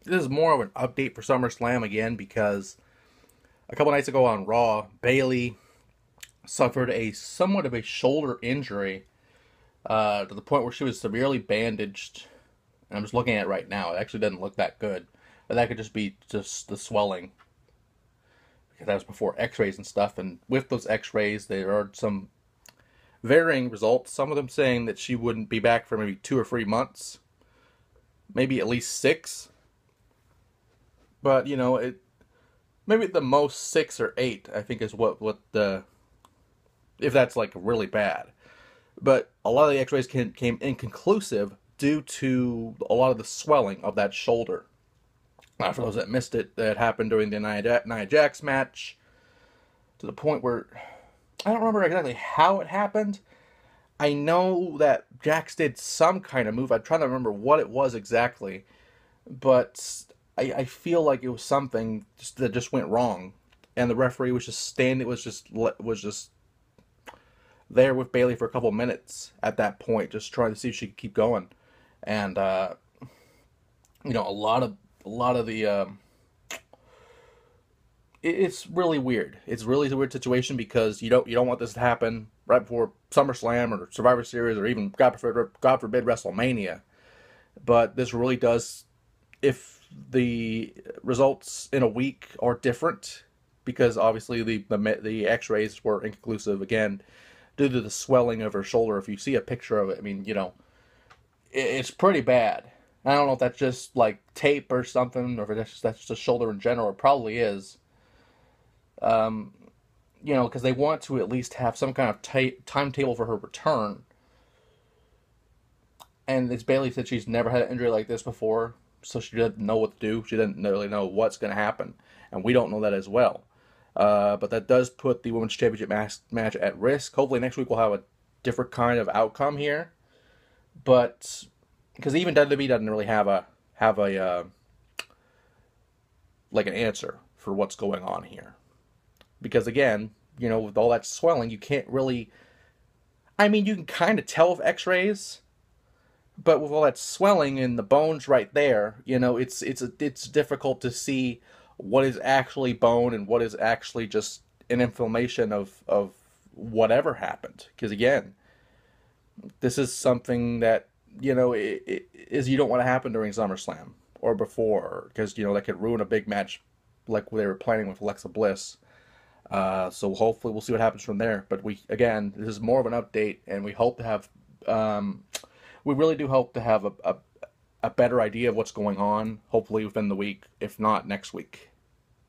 This is more of an update for SummerSlam again because a couple nights ago on Raw, Bayley suffered a somewhat of a shoulder injury to the point where she was severely bandaged. And I'm just looking at it right now. It actually doesn't look that good. But that could just be just the swelling. Because that was before x-rays and stuff. And with those x-rays, there are some varying results. Some of them saying that she wouldn't be back for maybe 2 or 3 months. Maybe at least 6. But, maybe at the most 6 or 8, I think is what the, if that's like really bad. But a lot of the x-rays came inconclusive due to a lot of the swelling of that shoulder. For those that missed it, that happened during the Nia Jax match, to the point where I don't remember exactly how it happened. I know that Jax did some kind of move. I'm trying to remember what it was exactly, but I feel like it was something that just went wrong, and the referee was just standing. Was just there with Bayley for a couple minutes at that point, just trying to see if she could keep going, and a lot of the it's really weird. It's really a weird situation because you don't want this to happen right before SummerSlam or Survivor Series or even God forbid WrestleMania. But this really does, if the results in a week are different, because obviously the X-rays were inconclusive again due to the swelling of her shoulder. If you see a picture of it, I mean, it's pretty bad. I don't know if that's just like tape or something, or if that's just a shoulder in general. It probably is. Because they want to at least have some kind of timetable for her return. And as Bayley said, she's never had an injury like this before, so she doesn't know what to do. She doesn't really know what's going to happen, and we don't know that as well. But that does put the Women's Championship match at risk. Hopefully next week we'll have a different kind of outcome here. But because even WWE doesn't really have a like an answer for what's going on here. Because again, with all that swelling, you can't really. I mean, you can kind of tell with X-rays, but with all that swelling and the bones right there, it's difficult to see what is actually bone and what is actually just an inflammation of whatever happened. Because again, this is something that you don't want to happen during SummerSlam or before, because that could ruin a big match like they were planning with Alexa Bliss. So hopefully we'll see what happens from there. But this is more of an update, and we hope to have, we really do hope to have a better idea of what's going on, hopefully within the week, if not next week.